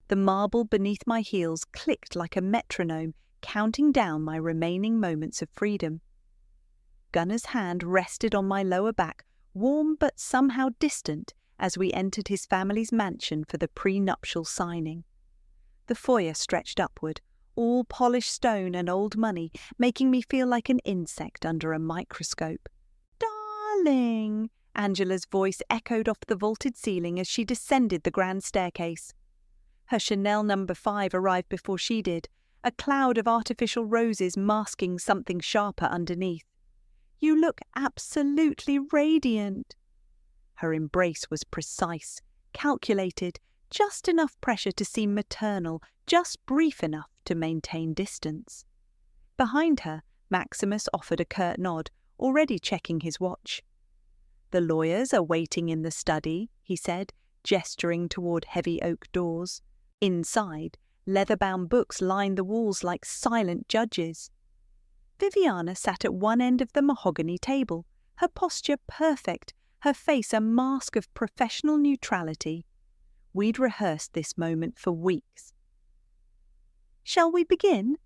The marble beneath my heels clicked like a metronome, counting down my remaining moments of freedom. Gunner's hand rested on my lower back, warm but somehow distant, as we entered his family's mansion for the prenuptial signing. The foyer stretched upward, all polished stone and old money, making me feel like an insect under a microscope. "Darling!" Angela's voice echoed off the vaulted ceiling as she descended the grand staircase. Her Chanel No. 5 arrived before she did, a cloud of artificial roses masking something sharper underneath. "You look absolutely radiant." Her embrace was precise, calculated, just enough pressure to seem maternal, just brief enough to maintain distance. Behind her, Maximus offered a curt nod, already checking his watch. "The lawyers are waiting in the study," he said, gesturing toward heavy oak doors. Inside, leather-bound books lined the walls like silent judges. Viviana sat at one end of the mahogany table, her posture perfect, her face a mask of professional neutrality. We'd rehearsed this moment for weeks. "Shall we begin?"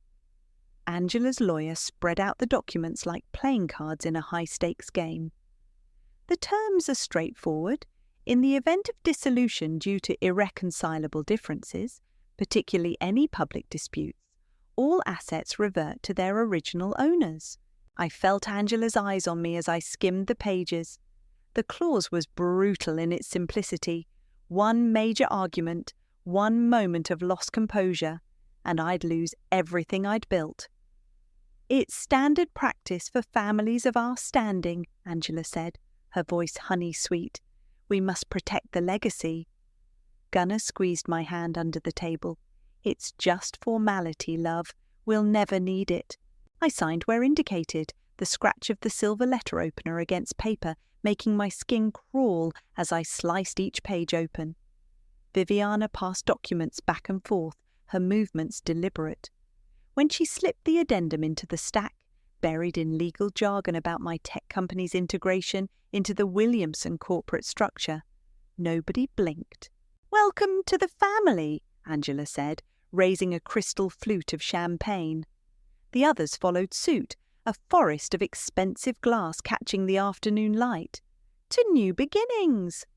Angela's lawyer spread out the documents like playing cards in a high-stakes game. "The terms are straightforward. In the event of dissolution due to irreconcilable differences, particularly any public disputes, all assets revert to their original owners." I felt Angela's eyes on me as I skimmed the pages. The clause was brutal in its simplicity. One major argument, one moment of lost composure, and I'd lose everything I'd built. "It's standard practice for families of our standing," Angela said, her voice honey-sweet. "We must protect the legacy." Gunner squeezed my hand under the table. "It's just formality, love. We'll never need it." I signed where indicated, the scratch of the silver letter opener against paper making my skin crawl as I sliced each page open. Viviana passed documents back and forth, her movements deliberate. When she slipped the addendum into the stack, buried in legal jargon about my tech company's integration into the Williamson corporate structure, nobody blinked. "Welcome to the family," Angela said, raising a crystal flute of champagne. The others followed suit, a forest of expensive glass catching the afternoon light. "To new beginnings."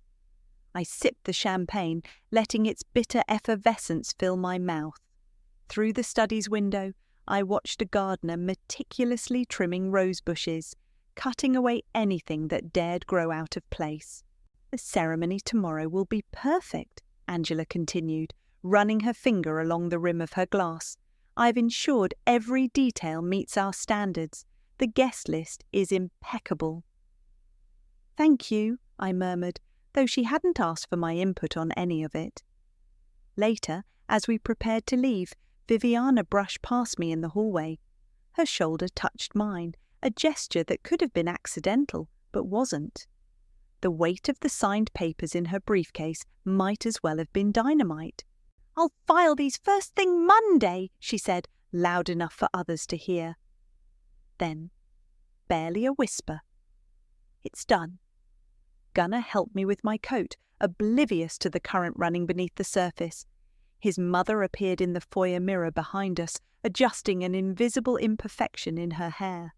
I sipped the champagne, letting its bitter effervescence fill my mouth. Through the study's window, I watched a gardener meticulously trimming rose bushes, cutting away anything that dared grow out of place. "The ceremony tomorrow will be perfect," Angela continued, running her finger along the rim of her glass. "I've ensured every detail meets our standards. The guest list is impeccable." "Thank you," I murmured, though she hadn't asked for my input on any of it. Later, as we prepared to leave, Viviana brushed past me in the hallway. Her shoulder touched mine, a gesture that could have been accidental, but wasn't. The weight of the signed papers in her briefcase might as well have been dynamite. "I'll file these first thing Monday," she said, loud enough for others to hear. Then, barely a whisper, "It's done." Gunner helped me with my coat, oblivious to the current running beneath the surface. His mother appeared in the foyer mirror behind us, adjusting an invisible imperfection in her hair.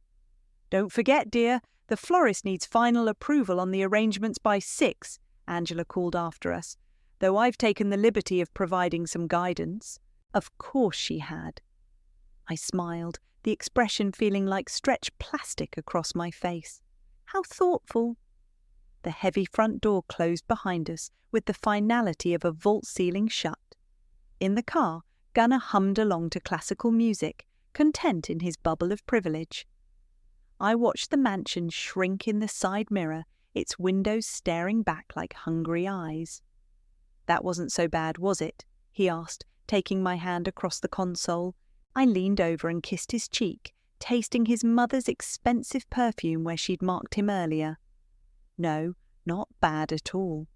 "Don't forget, dear, the florist needs final approval on the arrangements by 6, Angela called after us, though I've taken the liberty of providing some guidance. Of course she had. I smiled, the expression feeling like stretched plastic across my face. How thoughtful. The heavy front door closed behind us with the finality of a vault ceiling shut. In the car, Gunner hummed along to classical music, content in his bubble of privilege. I watched the mansion shrink in the side mirror, its windows staring back like hungry eyes. "That wasn't so bad, was it?" he asked, taking my hand across the console. I leaned over and kissed his cheek, tasting his mother's expensive perfume where she'd marked him earlier. No, not bad at all.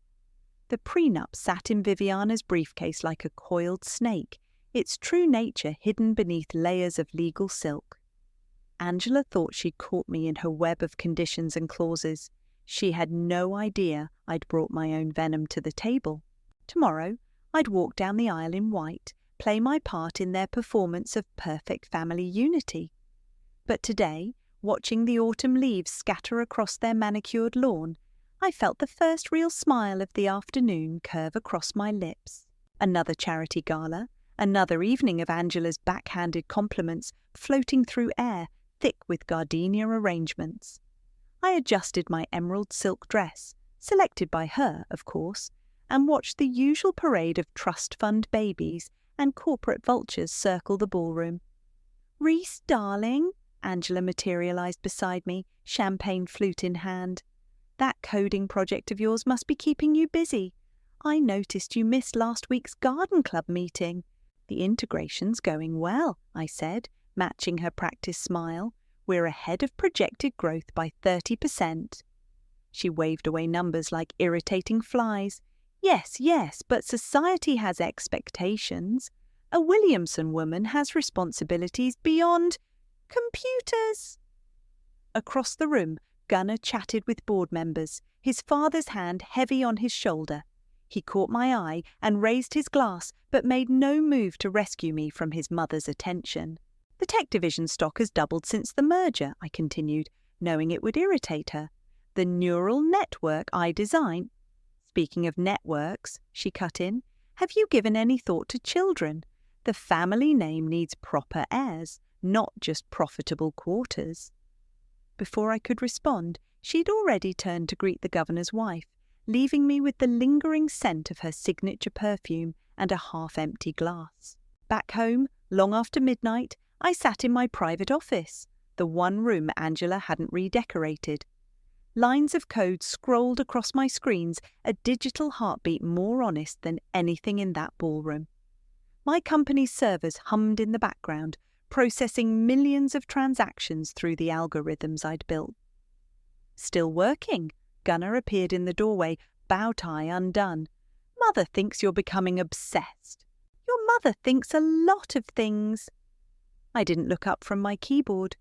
The prenup sat in Viviana's briefcase like a coiled snake, its true nature hidden beneath layers of legal silk. Angela thought she'd caught me in her web of conditions and clauses. She had no idea I'd brought my own venom to the table. Tomorrow, I'd walk down the aisle in white, play my part in their performance of perfect family unity. But today, watching the autumn leaves scatter across their manicured lawn, I felt the first real smile of the afternoon curve across my lips. Another charity gala, another evening of Angela's backhanded compliments floating through air thick with gardenia arrangements. I adjusted my emerald silk dress, selected by her, of course, and watched the usual parade of trust fund babies and corporate vultures circle the ballroom. "Reese, darling," Angela materialized beside me, champagne flute in hand. "That coding project of yours must be keeping you busy. I noticed you missed last week's garden club meeting." "The integration's going well," I said, matching her practice smile. "We're ahead of projected growth by 30%. She waved away numbers like irritating flies. Yes, but society has expectations. A Williamson woman has responsibilities beyond computers." Across the room, Gunnar chatted with board members, his father's hand heavy on his shoulder. He caught my eye and raised his glass, but made no move to rescue me from his mother's attention. "The tech division stock has doubled since the merger," I continued, knowing it would irritate her. "The neural network I designed—" "Speaking of networks," she cut in, "have you given any thought to children? The family name needs proper heirs, not just profitable quarters." Before I could respond, she'd already turned to greet the governor's wife, leaving me with the lingering scent of her signature perfume and a half-empty glass. Back home, long after midnight, I sat in my private office, the one room Angela hadn't redecorated. Lines of code scrolled across my screens, a digital heartbeat more honest than anything in that ballroom. My company's servers hummed in the background, processing millions of transactions through the algorithms I'd built. "Still working?" Gunnar appeared in the doorway, bow tie undone. "Mother thinks you're becoming obsessed." "Your mother thinks a lot of things." I didn't look up from my keyboard.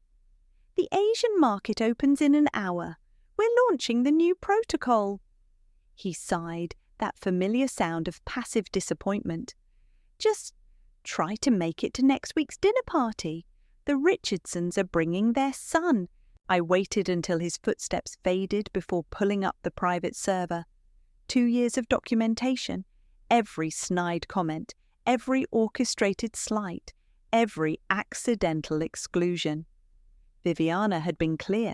"The Asian market opens in an hour. We're launching the new protocol." He sighed, that familiar sound of passive disappointment. "Just try to make it to next week's dinner party. The Richardsons are bringing their son." I waited until his footsteps faded before pulling up the private server. 2 years of documentation, every snide comment, every orchestrated slight, every accidental exclusion. Viviana had been clear.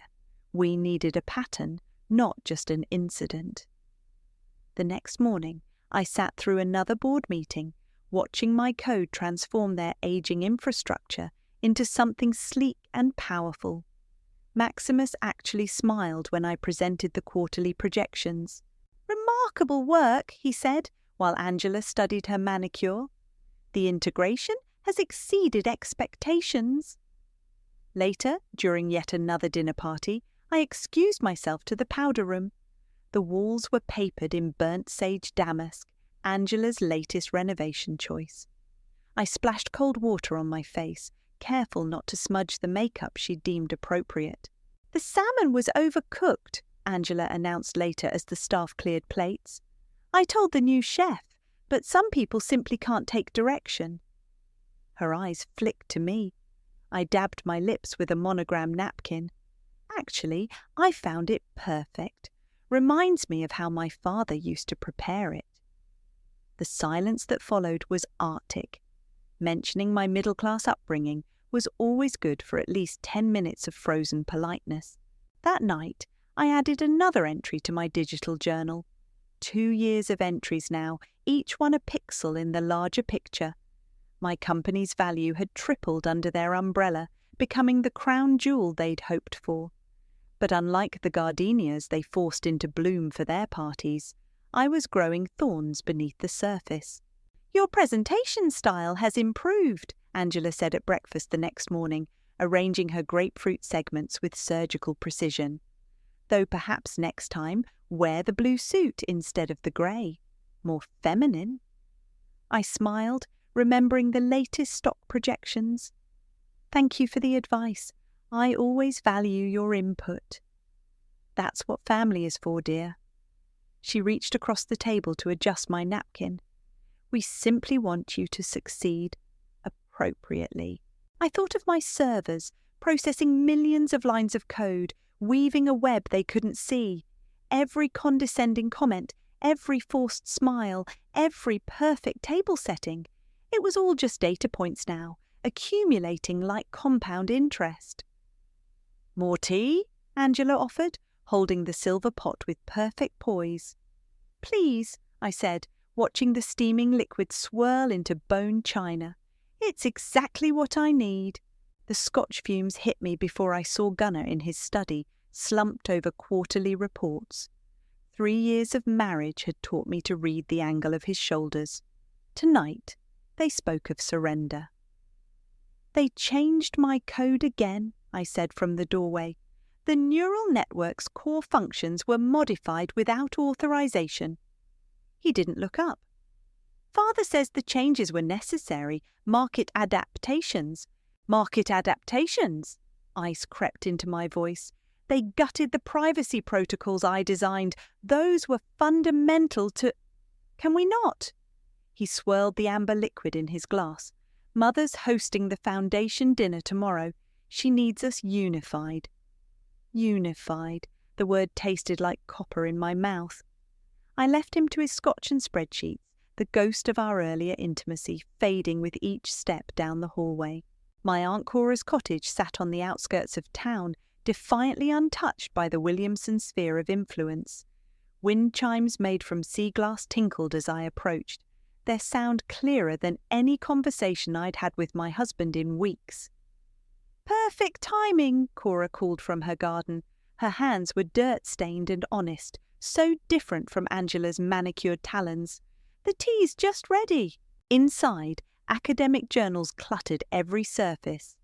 We needed a pattern, not just an incident. The next morning, I sat through another board meeting, watching my code transform their aging infrastructure into something sleek and powerful. Maximus actually smiled when I presented the quarterly projections. "Remarkable work," he said, while Angela studied her manicure. "The integration has exceeded expectations." Later, during yet another dinner party, I excused myself to the powder room. The walls were papered in burnt sage damask, Angela's latest renovation choice. I splashed cold water on my face, careful not to smudge the makeup she deemed appropriate. "The salmon was overcooked," Angela announced later as the staff cleared plates. "I told the new chef, but some people simply can't take direction." Her eyes flicked to me. I dabbed my lips with a monogram napkin. "Actually, I found it perfect. Reminds me of how my father used to prepare it." The silence that followed was arctic. Mentioning my middle-class upbringing was always good for at least 10 minutes of frozen politeness. That night, I added another entry to my digital journal. 2 years of entries now, each one a pixel in the larger picture. My company's value had tripled under their umbrella, becoming the crown jewel they'd hoped for. But unlike the gardenias they forced into bloom for their parties, I was growing thorns beneath the surface. "Your presentation style has improved," Angela said at breakfast the next morning, arranging her grapefruit segments with surgical precision. "Though perhaps next time, wear the blue suit instead of the grey. More feminine." I smiled, remembering the latest stock projections. "Thank you for the advice. I always value your input." "That's what family is for, dear." She reached across the table to adjust my napkin. We simply want you to succeed appropriately. I thought of my servers, processing millions of lines of code, weaving a web they couldn't see. Every condescending comment, every forced smile, every perfect table setting. It was all just data points now, accumulating like compound interest. "More tea?" Angela offered, holding the silver pot with perfect poise. "Please," I said, watching the steaming liquid swirl into bone china. "It's exactly what I need." The Scotch fumes hit me before I saw Gunnar in his study, slumped over quarterly reports. 3 years of marriage had taught me to read the angle of his shoulders. Tonight, they spoke of surrender. "They changed my code again," I said from the doorway. "The neural network's core functions were modified without authorization." He didn't look up. "Father says the changes were necessary, market adaptations." "Market adaptations?" Ice crept into my voice. "They gutted the privacy protocols I designed. Those were fundamental to—" "Can we not?" He swirled the amber liquid in his glass. "Mother's hosting the foundation dinner tomorrow. She needs us unified." Unified. The word tasted like copper in my mouth. I left him to his scotch and spreadsheets, the ghost of our earlier intimacy fading with each step down the hallway. My Aunt Cora's cottage sat on the outskirts of town, defiantly untouched by the Williamson sphere of influence. Wind chimes made from sea glass tinkled as I approached, their sound clearer than any conversation I'd had with my husband in weeks. "Perfect timing," Cora called from her garden. Her hands were dirt-stained and honest, so different from Angela's manicured talons. "The tea's just ready." Inside, academic journals cluttered every surface.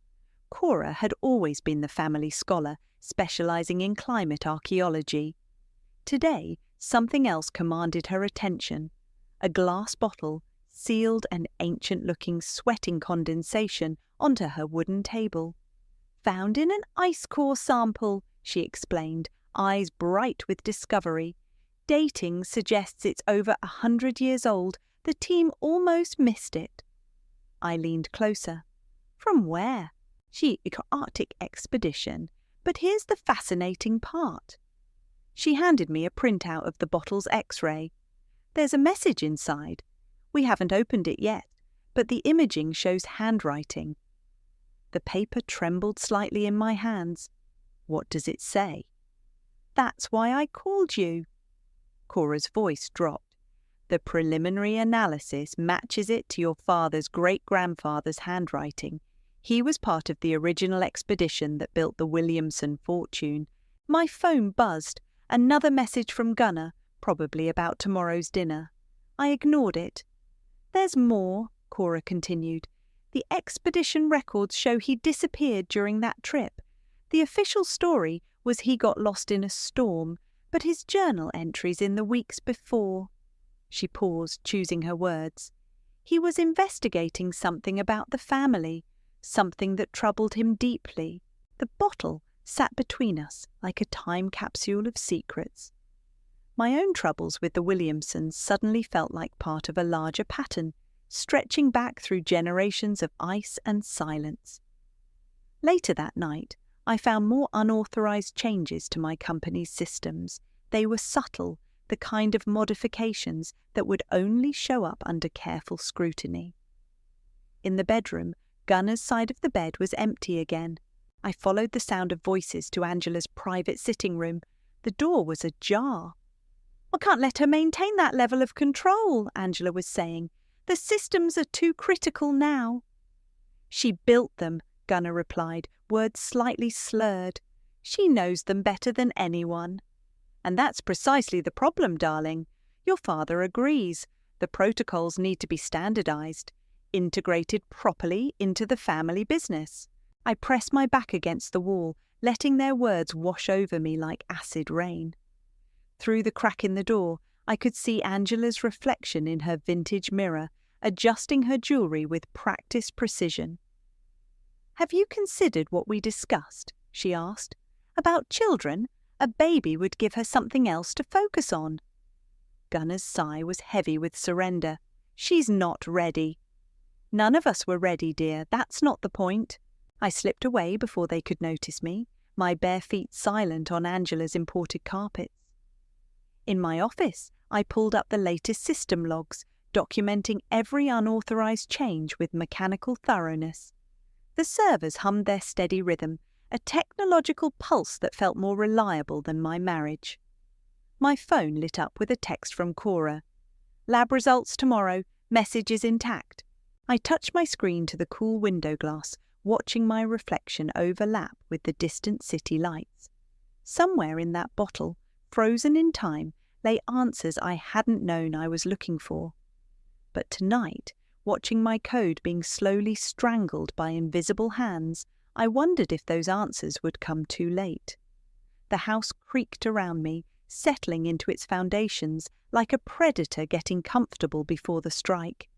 Cora had always been the family scholar, specializing in climate archaeology. Today, something else commanded her attention. A glass bottle, sealed and ancient-looking, sweating condensation onto her wooden table. "Found in an ice core sample," she explained, eyes bright with discovery. "Dating suggests it's over 100 years old. The team almost missed it." I leaned closer. "From where?" Arctic expedition. But here's the fascinating part." She handed me a printout of the bottle's X-ray. "There's a message inside. We haven't opened it yet, but the imaging shows handwriting." The paper trembled slightly in my hands. "What does it say?" "That's why I called you." Cora's voice dropped. "The preliminary analysis matches it to your father's great-grandfather's handwriting. He was part of the original expedition that built the Williamson fortune." My phone buzzed. Another message from Gunnar, probably about tomorrow's dinner. I ignored it. "There's more," Cora continued. "The expedition records show he disappeared during that trip. The official story was he got lost in a storm, but his journal entries in the weeks before—" She paused, choosing her words. "He was investigating something about the family, something that troubled him deeply. The bottle sat between us like a time capsule of secrets." My own troubles with the Williamsons suddenly felt like part of a larger pattern, stretching back through generations of ice and silence. Later that night, I found more unauthorized changes to my company's systems. They were subtle, the kind of modifications that would only show up under careful scrutiny. In the bedroom, Gunnar's side of the bed was empty again. I followed the sound of voices to Angela's private sitting room. The door was ajar. "I can't let her maintain that level of control," Angela was saying. "The systems are too critical now." "She built them," Gunnar replied, words slightly slurred. "She knows them better than anyone." "And that's precisely the problem, darling. Your father agrees. The protocols need to be standardized, integrated properly into the family business." I pressed my back against the wall, letting their words wash over me like acid rain. Through the crack in the door, I could see Angela's reflection in her vintage mirror, adjusting her jewellery with practiced precision. "Have you considered what we discussed?" she asked. "About children? A baby would give her something else to focus on." Gunnar's sigh was heavy with surrender. She's not ready. None of us were ready, dear. That's not the point. I slipped away before they could notice me, my bare feet silent on Angela's imported carpets. In my office, I pulled up the latest system logs, documenting every unauthorized change with mechanical thoroughness. The servers hummed their steady rhythm, a technological pulse that felt more reliable than my marriage. My phone lit up with a text from Cora. Lab results tomorrow, message is intact. I touched my screen to the cool window glass, watching my reflection overlap with the distant city lights. Somewhere in that bottle, frozen in time, lay answers I hadn't known I was looking for. But tonight, watching my code being slowly strangled by invisible hands, I wondered if those answers would come too late. The house creaked around me, settling into its foundations like a predator getting comfortable before the strike.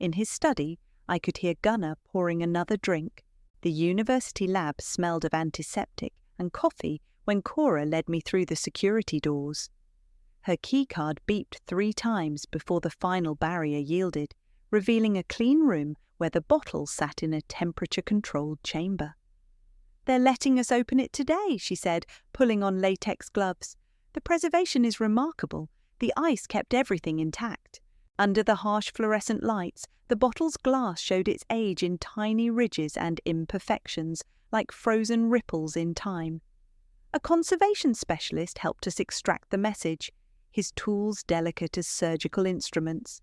In his study, I could hear Gunnar pouring another drink. The university lab smelled of antiseptic and coffee when Cora led me through the security doors. Her keycard beeped 3 times before the final barrier yielded, revealing a clean room where the bottle sat in a temperature-controlled chamber. "They're letting us open it today," she said, pulling on latex gloves. "The preservation is remarkable. The ice kept everything intact. Under the harsh fluorescent lights, the bottle's glass showed its age in tiny ridges and imperfections, like frozen ripples in time. A conservation specialist helped us extract the message, his tools delicate as surgical instruments.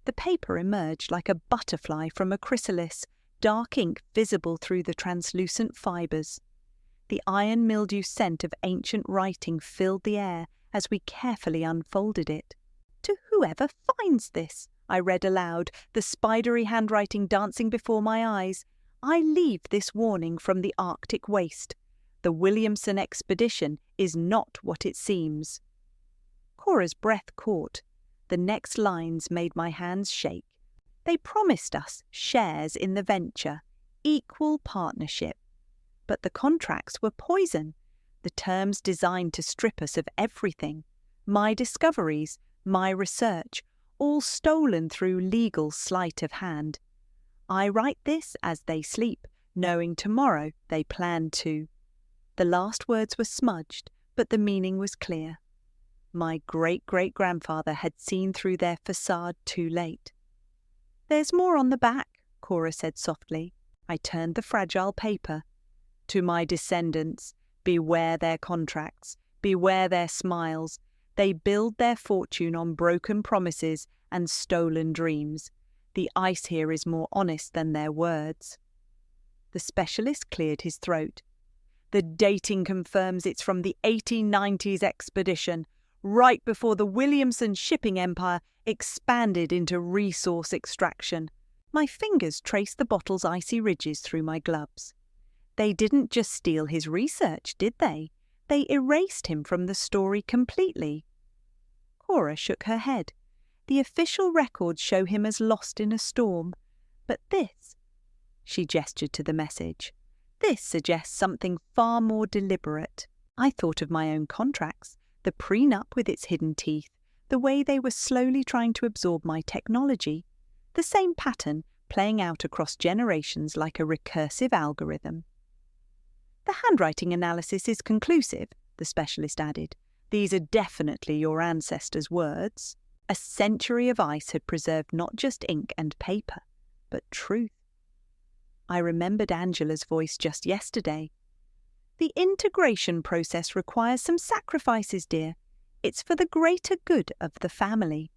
The paper emerged like a butterfly from a chrysalis, dark ink visible through the translucent fibres. The iron mildew scent of ancient writing filled the air as we carefully unfolded it. "To whoever finds this," I read aloud, the spidery handwriting dancing before my eyes, "I leave this warning from the Arctic waste. The Williamson expedition is not what it seems." Cora's breath caught. The next lines made my hands shake. They promised us shares in the venture, equal partnership. But the contracts were poison, the terms designed to strip us of everything. My discoveries, my research, all stolen through legal sleight of hand. I write this as they sleep, knowing tomorrow they plan to. The last words were smudged, but the meaning was clear. My great-great-grandfather had seen through their facade too late. "There's more on the back," Cora said softly. I turned the fragile paper. "To my descendants, beware their contracts, beware their smiles. They build their fortune on broken promises and stolen dreams. The ice here is more honest than their words." The specialist cleared his throat. "The dating confirms it's from the 1890s expedition, right before the Williamson shipping empire expanded into resource extraction." My fingers traced the bottle's icy ridges through my gloves. They didn't just steal his research, did they? They erased him from the story completely. Cora shook her head. The official records show him as lost in a storm. But this, she gestured to the message, this suggests something far more deliberate. I thought of my own contracts, the prenup with its hidden teeth, the way they were slowly trying to absorb my technology, the same pattern playing out across generations like a recursive algorithm. "The handwriting analysis is conclusive," the specialist added. "These are definitely your ancestors' words." A century of ice had preserved not just ink and paper, but truth. I remembered Angela's voice just yesterday. "The integration process requires some sacrifices, dear. It's for the greater good of the family."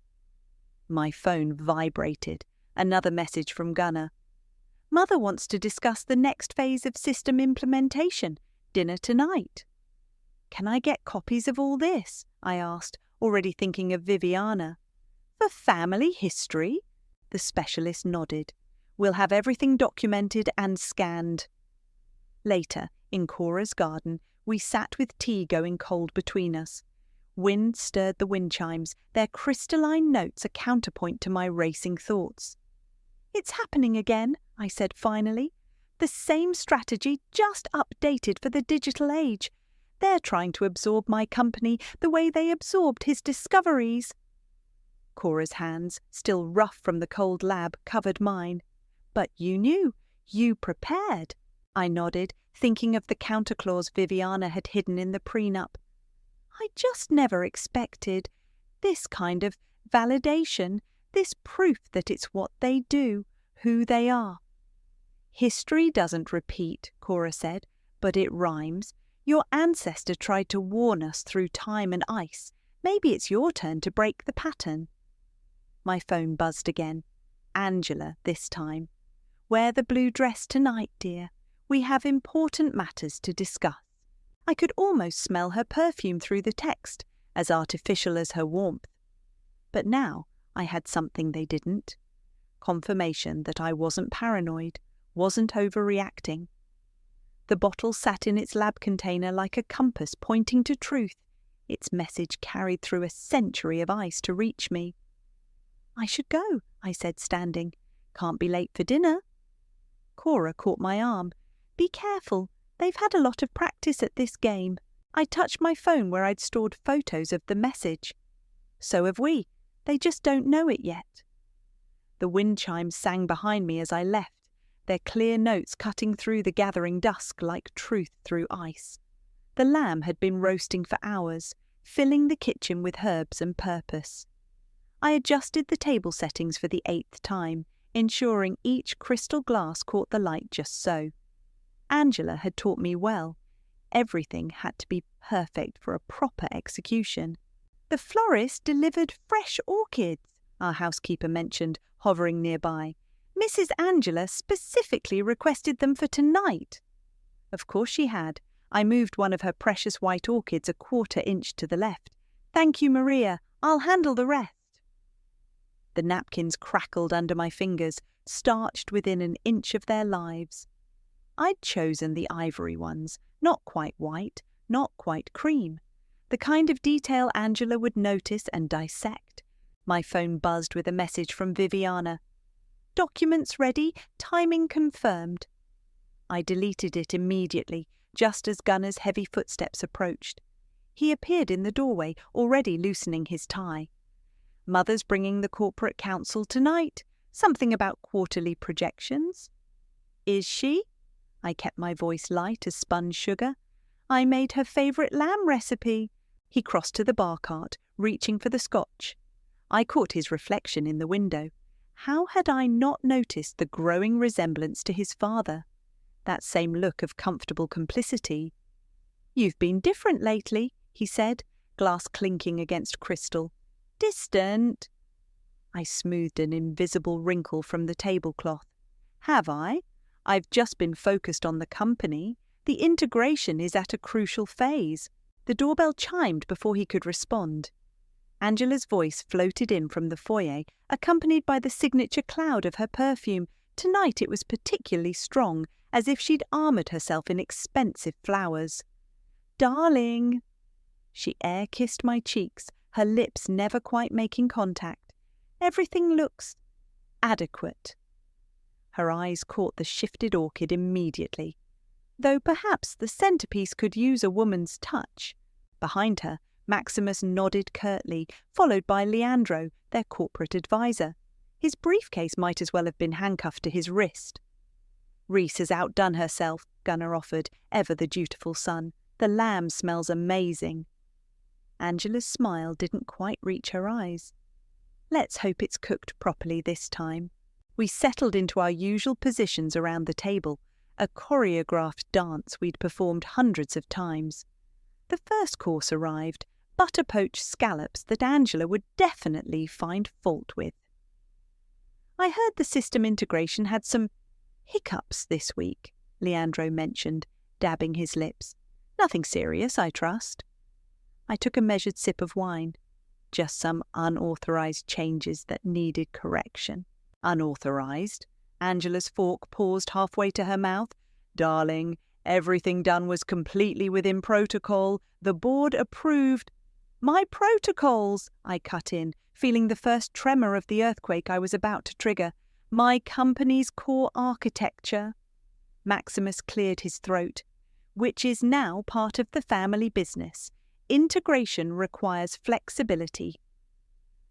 My phone vibrated. Another message from Gunnar. "Mother wants to discuss the next phase of system implementation. Dinner tonight." "Can I get copies of all this?" I asked, already thinking of Viviana. "For family history?" The specialist nodded. "We'll have everything documented and scanned." Later, in Cora's garden, we sat with tea going cold between us. Wind stirred the wind chimes, their crystalline notes a counterpoint to my racing thoughts. "It's happening again," I said finally. "The same strategy, just updated for the digital age. They're trying to absorb my company the way they absorbed his discoveries." Cora's hands, still rough from the cold lab, covered mine. But you knew. You prepared. I nodded, thinking of the counterclause Viviana had hidden in the prenup. I just never expected this kind of validation, this proof that it's what they do, who they are. History doesn't repeat, Cora said, but it rhymes. Your ancestor tried to warn us through time and ice. Maybe it's your turn to break the pattern. My phone buzzed again. Angela, this time. Wear the blue dress tonight, dear. We have important matters to discuss. I could almost smell her perfume through the text, as artificial as her warmth. But now I had something they didn't. Confirmation that I wasn't paranoid, wasn't overreacting. The bottle sat in its lab container like a compass pointing to truth, its message carried through a century of ice to reach me. I should go, I said, standing. Can't be late for dinner. Cora caught my arm. Be careful. They've had a lot of practice at this game. I touched my phone where I'd stored photos of the message. So have we. They just don't know it yet. The wind chimes sang behind me as I left, their clear notes cutting through the gathering dusk like truth through ice. The lamb had been roasting for hours, filling the kitchen with herbs and purpose. I adjusted the table settings for the 8th time, ensuring each crystal glass caught the light just so. Angela had taught me well. Everything had to be perfect for a proper execution. The florist delivered fresh orchids, our housekeeper mentioned, hovering nearby. Mrs. Angela specifically requested them for tonight. Of course she had. I moved one of her precious white orchids a 1/4 inch to the left. Thank you, Maria. I'll handle the rest. The napkins crackled under my fingers, starched within an inch of their lives. I'd chosen the ivory ones, not quite white, not quite cream. The kind of detail Angela would notice and dissect. My phone buzzed with a message from Viviana. Documents ready, timing confirmed. I deleted it immediately, just as Gunner's heavy footsteps approached. He appeared in the doorway, already loosening his tie. Mother's bringing the corporate council tonight. Something about quarterly projections. Is she? I kept my voice light as spun sugar. I made her favourite lamb recipe. He crossed to the bar cart, reaching for the scotch. I caught his reflection in the window. How had I not noticed the growing resemblance to his father? That same look of comfortable complicity. You've been different lately, he said, glass clinking against crystal. Distant. I smoothed an invisible wrinkle from the tablecloth. Have I? I've just been focused on the company. The integration is at a crucial phase. The doorbell chimed before he could respond. Angela's voice floated in from the foyer, accompanied by the signature cloud of her perfume. Tonight it was particularly strong, as if she'd armoured herself in expensive flowers. Darling! She air-kissed my cheeks, her lips never quite making contact. Everything looks adequate. Her eyes caught the shifted orchid immediately, though perhaps the centrepiece could use a woman's touch. Behind her, Maximus nodded curtly, followed by Leandro, their corporate advisor. His briefcase might as well have been handcuffed to his wrist. Reese has outdone herself, Gunner offered, ever the dutiful son. The lamb smells amazing. Angela's smile didn't quite reach her eyes. Let's hope it's cooked properly this time. We settled into our usual positions around the table, a choreographed dance we'd performed hundreds of times. The first course arrived, butter-poached scallops that Angela would definitely find fault with. I heard the system integration had some hiccups this week, Leandro mentioned, dabbing his lips. Nothing serious, I trust. I took a measured sip of wine. Just some unauthorized changes that needed correction. Unauthorized? Angela's fork paused halfway to her mouth. Darling, everything done was completely within protocol. The board approved. My protocols, I cut in, feeling the first tremor of the earthquake I was about to trigger. My company's core architecture. Maximus cleared his throat. Which is now part of the family business. Integration requires flexibility.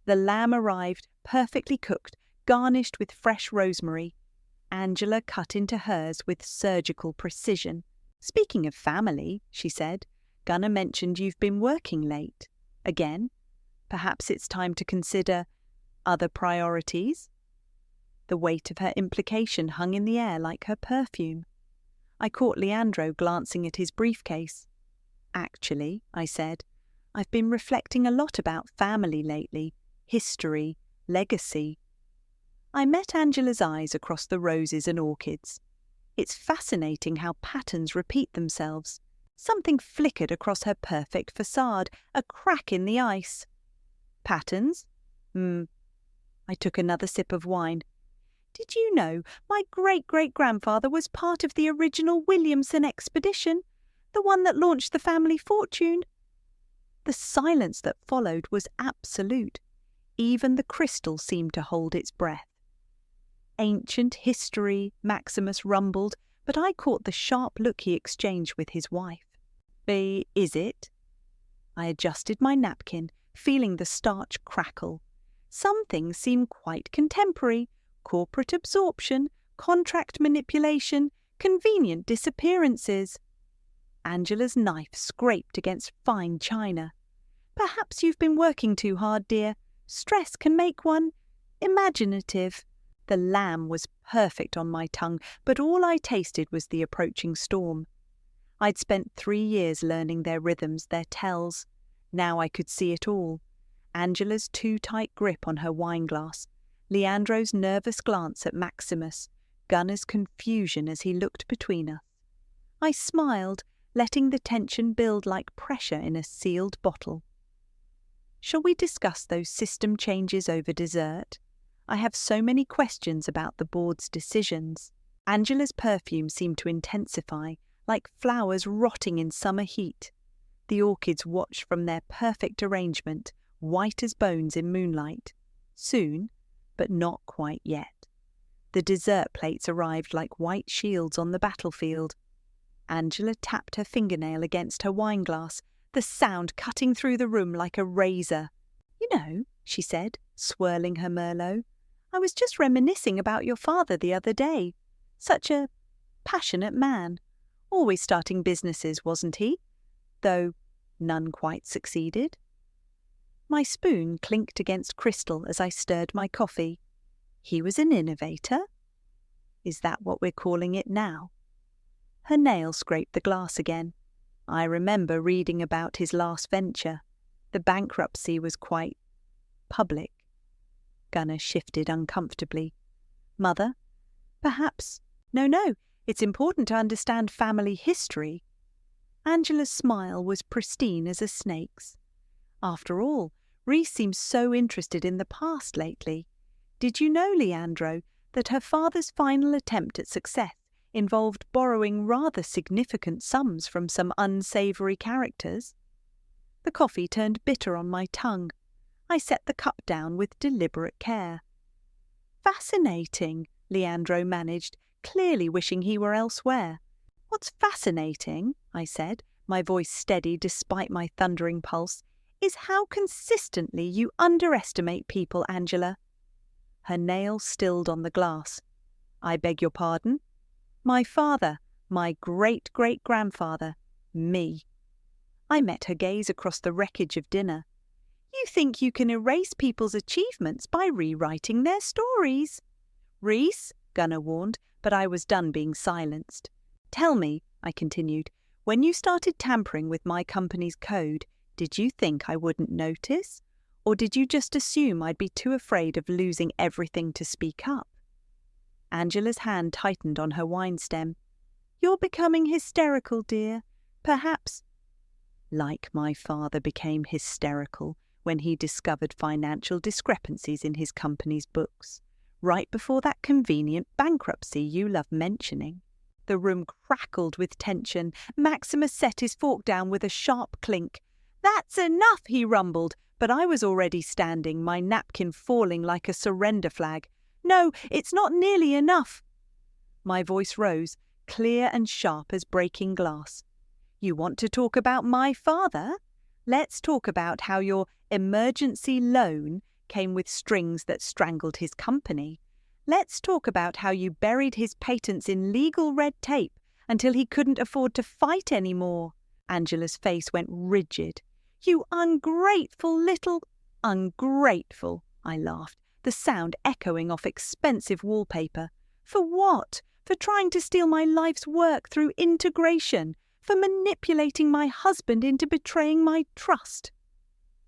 The lamb arrived, perfectly cooked, garnished with fresh rosemary. Angela cut into hers with surgical precision. "Speaking of family," she said, "Gunnar mentioned you've been working late. Again? Perhaps it's time to consider other priorities?" The weight of her implication hung in the air like her perfume. I caught Leandro glancing at his briefcase. "Actually," I said, "I've been reflecting a lot about family lately, history, legacy." I met Angela's eyes across the roses and orchids. It's fascinating how patterns repeat themselves. Something flickered across her perfect facade, a crack in the ice. "Patterns? I took another sip of wine. "Did you know my great-great-grandfather was part of the original Williamson expedition? The one that launched the family fortune?" The silence that followed was absolute. Even the crystal seemed to hold its breath. "Ancient history," Maximus rumbled, but I caught the sharp look he exchanged with his wife. Is it?" I adjusted my napkin, feeling the starch crackle. Some things seem quite contemporary. Corporate absorption, contract manipulation, convenient disappearances. Angela's knife scraped against fine china. "Perhaps you've been working too hard, dear. Stress can make one imaginative." The lamb was perfect on my tongue, but all I tasted was the approaching storm. I'd spent 3 years learning their rhythms, their tells. Now I could see it all. Angela's too tight grip on her wineglass, Leandro's nervous glance at Maximus, Gunnar's confusion as he looked between us. I smiled, letting the tension build like pressure in a sealed bottle. "Shall we discuss those system changes over dessert? I have so many questions about the board's decisions." Angela's perfume seemed to intensify, like flowers rotting in summer heat. The orchids watched from their perfect arrangement, white as bones in moonlight. Soon, but not quite yet. The dessert plates arrived like white shields on the battlefield. Angela tapped her fingernail against her wineglass, the sound cutting through the room like a razor. "You know," she said, swirling her Merlot, "I was just reminiscing about your father the other day. Such a passionate man. Always starting businesses, wasn't he? Though none quite succeeded." My spoon clinked against crystal as I stirred my coffee. "He was an innovator? Is that what we're calling it now?" Her nail scraped the glass again. "I remember reading about his last venture. The bankruptcy was quite public." Gunnar shifted uncomfortably. "Mother? Perhaps. No, it's important to understand family history." Angela's smile was pristine as a snake's. "After all, Reese seems so interested in the past lately. Did you know, Leandro, that her father's final attempt at success involved borrowing rather significant sums from some unsavoury characters?" The coffee turned bitter on my tongue. I set the cup down with deliberate care. "Fascinating," Leandro managed, clearly wishing he were elsewhere. "What's fascinating," I said, my voice steady despite my thundering pulse, "is how consistently you underestimate people, Angela." Her nail stilled on the glass. "I beg your pardon?" "My father, my great-great-grandfather, me." I met her gaze across the wreckage of dinner. "You think you can erase people's achievements by rewriting their stories." "Reese," Gunnar warned, but I was done being silenced. "Tell me," I continued, "when you started tampering with my company's code, did you think I wouldn't notice? Or did you just assume I'd be too afraid of losing everything to speak up?" Angela's hand tightened on her wine stem. "You're becoming hysterical, dear. Perhaps—" Like my father became hysterical when he discovered financial discrepancies in his company's books, right before that convenient bankruptcy you love mentioning. The room crackled with tension. Maximus set his fork down with a sharp clink. "That's enough," he rumbled, but I was already standing, my napkin falling like a surrender flag. "No, it's not nearly enough." My voice rose, clear and sharp as breaking glass. "You want to talk about my father? Let's talk about how your emergency loan came with strings that strangled his company. Let's talk about how you buried his patents in legal red tape until he couldn't afford to fight anymore. Angela's face went rigid. You ungrateful little... Ungrateful, I laughed, the sound echoing off expensive wallpaper. For what? For trying to steal my life's work through integration? For manipulating my husband into betraying my trust?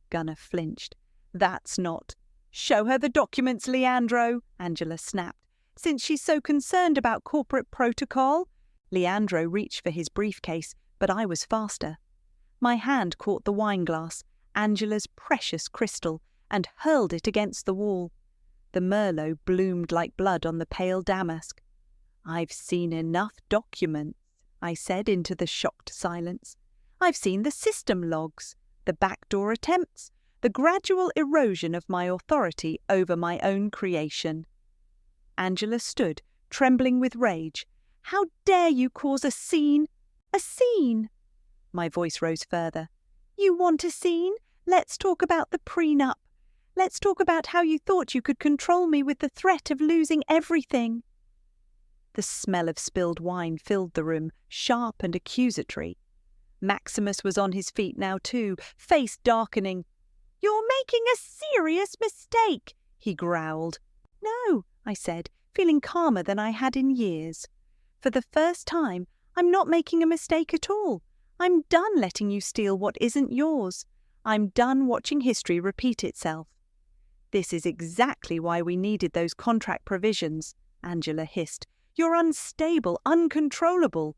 Gunnar flinched. That's not... Show her the documents, Leandro, Angela snapped. Since she's so concerned about corporate protocol. Leandro reached for his briefcase, but I was faster. My hand caught the wine glass, Angela's precious crystal, and hurled it against the wall. The Merlot bloomed like blood on the pale damask. I've seen enough documents, I said into the shocked silence. I've seen the system logs, the backdoor attempts, the gradual erosion of my authority over my own creation. Angela stood, trembling with rage. How dare you cause a scene? A scene! My voice rose further. You want a scene? Let's talk about the prenup. Let's talk about how you thought you could control me with the threat of losing everything. The smell of spilled wine filled the room, sharp and accusatory. Maximus was on his feet now too, face darkening. You're making a serious mistake, he growled. No, I said, feeling calmer than I had in years. For the first time, I'm not making a mistake at all. I'm done letting you steal what isn't yours. I'm done watching history repeat itself. This is exactly why we needed those contract provisions, Angela hissed. You're unstable, uncontrollable.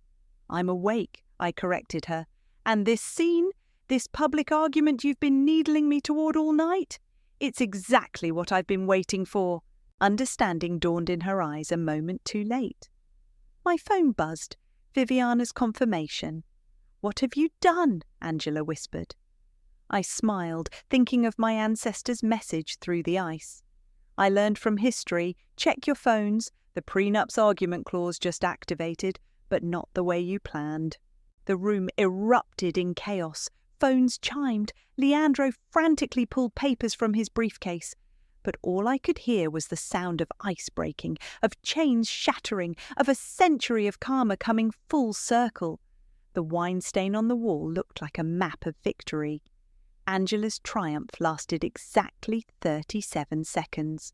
I'm awake, I corrected her. And this scene, this public argument you've been needling me toward all night? It's exactly what I've been waiting for. Understanding dawned in her eyes a moment too late. My phone buzzed. Viviana's confirmation. What have you done? Angela whispered. I smiled, thinking of my ancestor's message through the ice. I learned from history, check your phones, the prenup's argument clause just activated, but not the way you planned. The room erupted in chaos. Phones chimed. Leandro frantically pulled papers from his briefcase. But all I could hear was the sound of ice breaking, of chains shattering, of a century of karma coming full circle. The wine stain on the wall looked like a map of victory. Angela's triumph lasted exactly 37 seconds.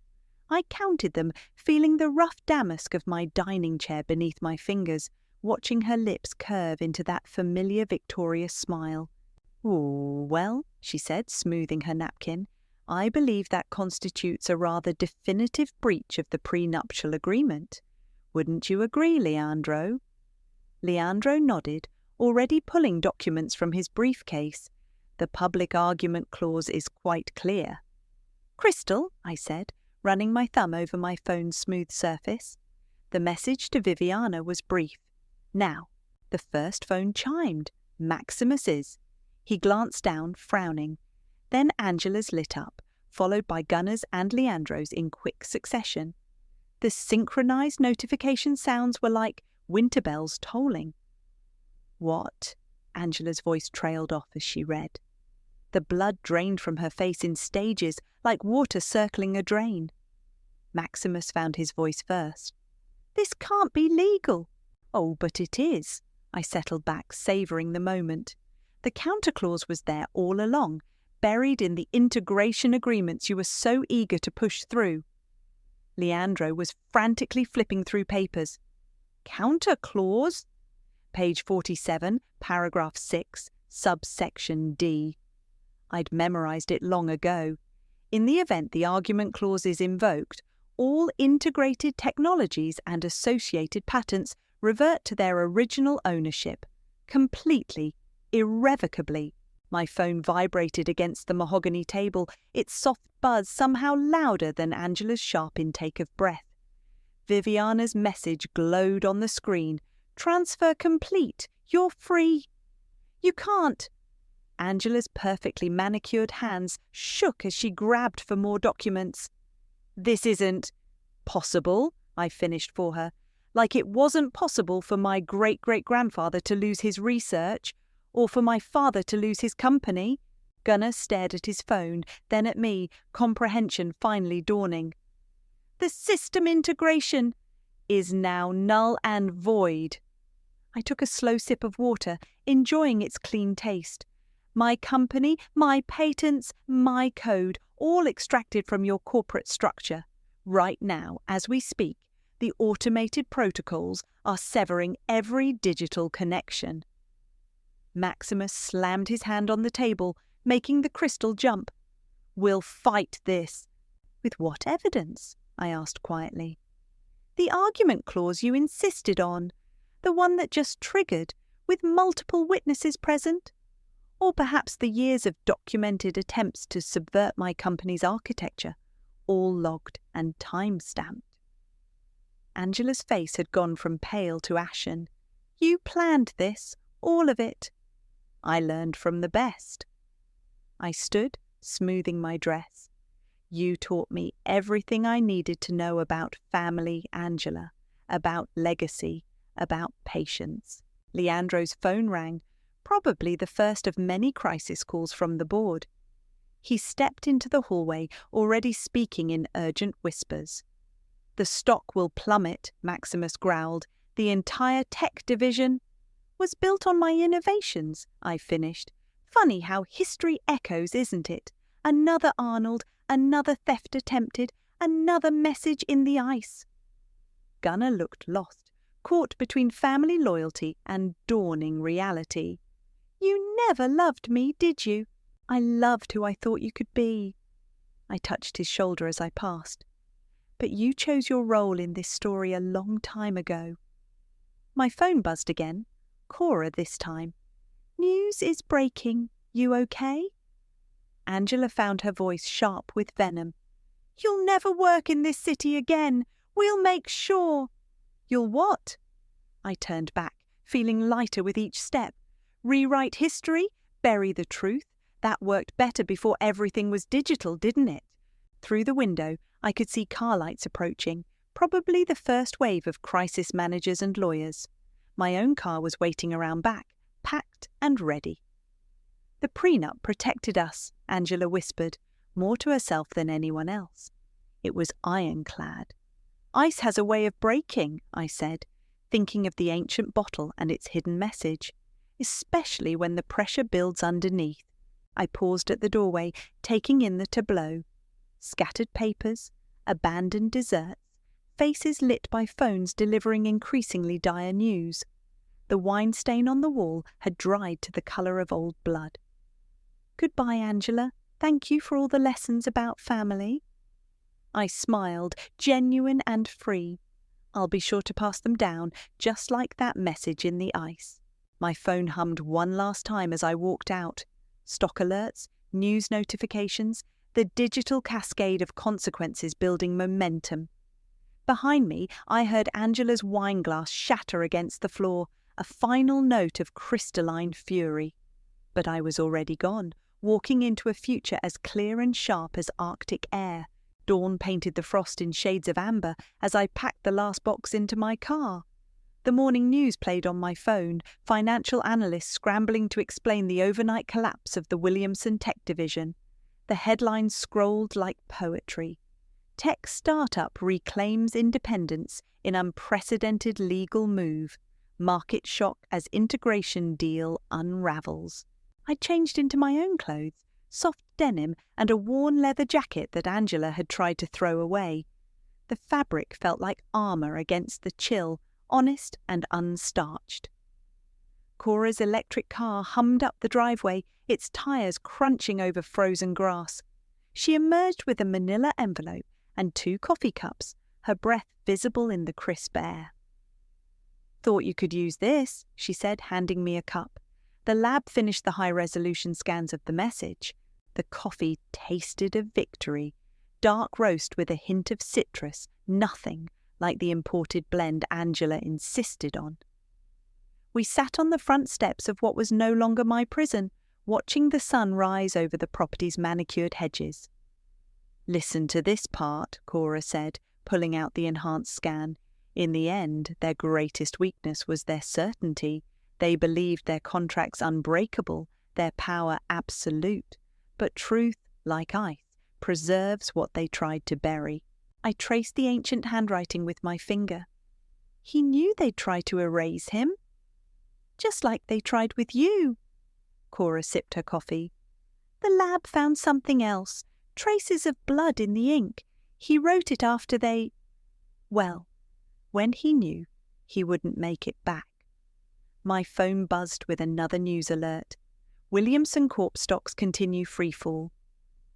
I counted them, feeling the rough damask of my dining chair beneath my fingers, watching her lips curve into that familiar victorious smile. "Oh, well," she said, smoothing her napkin, "I believe that constitutes a rather definitive breach of the prenuptial agreement. Wouldn't you agree, Leandro?" Leandro nodded, already pulling documents from his briefcase. The public argument clause is quite clear. "Crystal," I said, running my thumb over my phone's smooth surface. The message to Viviana was brief. Now, the first phone chimed. Maximus's. He glanced down, frowning. Then Angela's lit up, followed by Gunnar's and Leandro's in quick succession. The synchronized notification sounds were like winter bells tolling. "What?" Angela's voice trailed off as she read. The blood drained from her face in stages, like water circling a drain. Maximus found his voice first. "This can't be legal." "Oh, but it is." I settled back, savouring the moment. The counter-clause was there all along, buried in the integration agreements you were so eager to push through. Leandro was frantically flipping through papers. "Counter-clause?" Page 47, paragraph 6, subsection D. I'd memorised it long ago. In the event the argument clause is invoked, all integrated technologies and associated patents revert to their original ownership, completely, irrevocably. My phone vibrated against the mahogany table, its soft buzz somehow louder than Angela's sharp intake of breath. Viviana's message glowed on the screen. "Transfer complete. You're free." "You can't." Angela's perfectly manicured hands shook as she grabbed for more documents. "This isn't possible," I finished for her. "Like it wasn't possible for my great-great-grandfather to lose his research, or for my father to lose his company. Gunnar stared at his phone, then at me, comprehension finally dawning. The system integration is now null and void. I took a slow sip of water, enjoying its clean taste. My company, my patents, my code, all extracted from your corporate structure. Right now, as we speak, the automated protocols are severing every digital connection. Maximus slammed his hand on the table, making the crystal jump. We'll fight this. With what evidence? I asked quietly. The argument clause you insisted on. The one that just triggered, with multiple witnesses present? Or perhaps the years of documented attempts to subvert my company's architecture, all logged and time-stamped. Angela's face had gone from pale to ashen. You planned this, all of it. I learned from the best. I stood, smoothing my dress. You taught me everything I needed to know about family, Angela, about legacy, about patience. Leandro's phone rang, probably the first of many crisis calls from the board. He stepped into the hallway, already speaking in urgent whispers. The stock will plummet, Maximus growled. The entire tech division was built on my innovations, I finished. Funny how history echoes, isn't it? Another Arnold, another theft attempted, another message in the ice. Gunnar looked lost, caught between family loyalty and dawning reality. You never loved me, did you? I loved who I thought you could be. I touched his shoulder as I passed. But you chose your role in this story a long time ago. My phone buzzed again. Cora this time. News is breaking. You okay? Angela found her voice sharp with venom. You'll never work in this city again. We'll make sure. You'll what? I turned back, feeling lighter with each step. Rewrite history? Bury the truth? That worked better before everything was digital, didn't it? Through the window, I could see car lights approaching, probably the first wave of crisis managers and lawyers. My own car was waiting around back, packed and ready. The prenup protected us, Angela whispered, more to herself than anyone else. It was ironclad. Ice has a way of breaking, I said, thinking of the ancient bottle and its hidden message, especially when the pressure builds underneath. I paused at the doorway, taking in the tableau. Scattered papers, abandoned desserts, faces lit by phones delivering increasingly dire news. The wine stain on the wall had dried to the colour of old blood. Goodbye, Angela. Thank you for all the lessons about family. I smiled, genuine and free. I'll be sure to pass them down, just like that message in the ice. My phone hummed one last time as I walked out. Stock alerts, news notifications, the digital cascade of consequences building momentum. Behind me, I heard Angela's wine glass shatter against the floor, a final note of crystalline fury. But I was already gone, walking into a future as clear and sharp as Arctic air. Dawn painted the frost in shades of amber as I packed the last box into my car. The morning news played on my phone, financial analysts scrambling to explain the overnight collapse of the Williamson Tech Division. The headlines scrolled like poetry. Tech startup reclaims independence in unprecedented legal move. Market shock as integration deal unravels. I changed into my own clothes, soft denim and a worn leather jacket that Angela had tried to throw away. The fabric felt like armour against the chill, honest and unstarched. Cora's electric car hummed up the driveway, its tyres crunching over frozen grass. She emerged with a manila envelope and 2 coffee cups, her breath visible in the crisp air. Thought you could use this, she said, handing me a cup. The lab finished the high-resolution scans of the message. The coffee tasted of victory. Dark roast with a hint of citrus, nothing like the imported blend Angela insisted on. We sat on the front steps of what was no longer my prison, watching the sun rise over the property's manicured hedges. Listen to this part, Cora said, pulling out the enhanced scan. In the end, their greatest weakness was their certainty. They believed their contracts unbreakable, their power absolute. But truth, like ice, preserves what they tried to bury. I traced the ancient handwriting with my finger. He knew they'd try to erase him. Just like they tried with you. Cora sipped her coffee. The lab found something else, traces of blood in the ink. He wrote it after they... Well, when he knew, he wouldn't make it back. My phone buzzed with another news alert. Williamson Corp stocks continue freefall.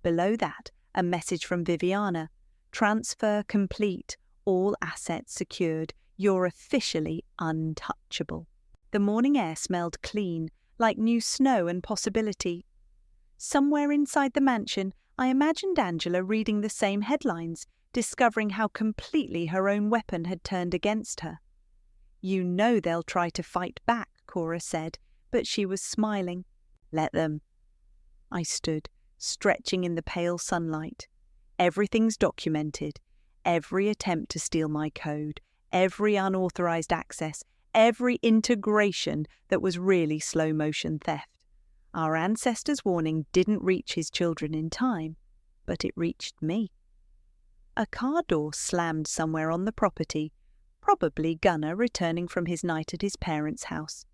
Below that, a message from Viviana. Transfer complete, all assets secured. You're officially untouchable. The morning air smelled clean, like new snow and possibility. Somewhere inside the mansion, I imagined Angela reading the same headlines, discovering how completely her own weapon had turned against her. You know they'll try to fight back, Cora said, but she was smiling. Let them. I stood, stretching in the pale sunlight. Everything's documented. Every attempt to steal my code, every unauthorized access, every integration that was really slow-motion theft. Our ancestors' warning didn't reach his children in time, but it reached me. A car door slammed somewhere on the property, probably Gunnar returning from his night at his parents' house.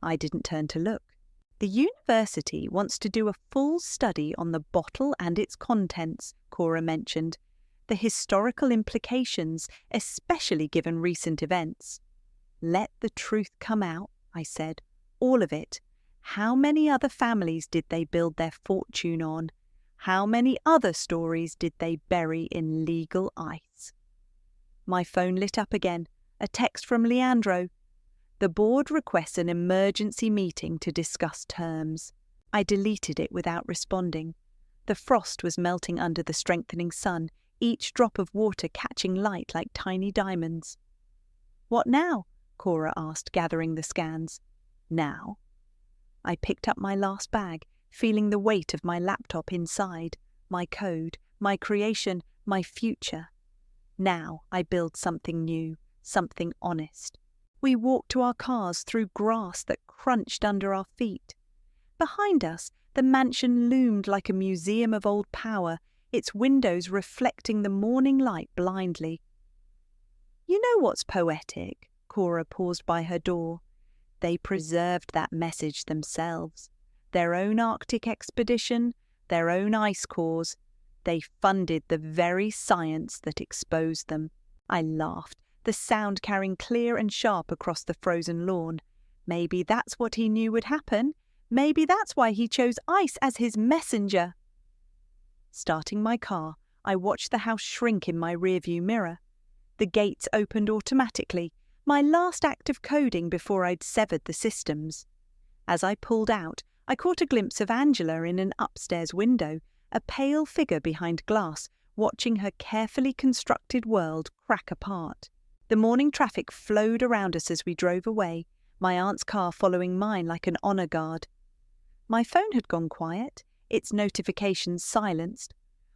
I didn't turn to look. The university wants to do a full study on the bottle and its contents, Cora mentioned. The historical implications, especially given recent events. Let the truth come out, I said. All of it. How many other families did they build their fortune on? How many other stories did they bury in legal ice? My phone lit up again. A text from Leandro. The board requests an emergency meeting to discuss terms. I deleted it without responding. The frost was melting under the strengthening sun, each drop of water catching light like tiny diamonds. What now? Cora asked, gathering the scans. Now? I picked up my last bag, feeling the weight of my laptop inside, my code, my creation, my future. Now I build something new, something honest. We walked to our cars through grass that crunched under our feet. Behind us, the mansion loomed like a museum of old power, its windows reflecting the morning light blindly. You know what's poetic? Cora paused by her door. They preserved that message themselves. Their own Arctic expedition, their own ice cores. They funded the very science that exposed them. I laughed, the sound carrying clear and sharp across the frozen lawn. Maybe that's what he knew would happen. Maybe that's why he chose ice as his messenger. Starting my car, I watched the house shrink in my rearview mirror. The gates opened automatically, my last act of coding before I'd severed the systems. As I pulled out, I caught a glimpse of Angela in an upstairs window, a pale figure behind glass, watching her carefully constructed world crack apart. The morning traffic flowed around us as we drove away, my aunt's car following mine like an honour guard. My phone had gone quiet, its notifications silenced.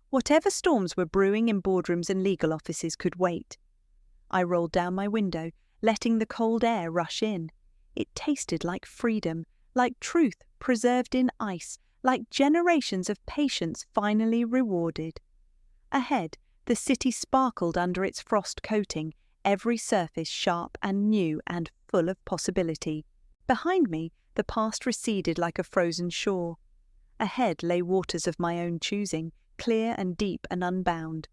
Whatever storms were brewing in boardrooms and legal offices could wait. I rolled down my window, letting the cold air rush in. It tasted like freedom, like truth preserved in ice, like generations of patience finally rewarded. Ahead, the city sparkled under its frost coating, every surface sharp and new and full of possibility. Behind me, the past receded like a frozen shore. Ahead lay waters of my own choosing, clear and deep and unbound.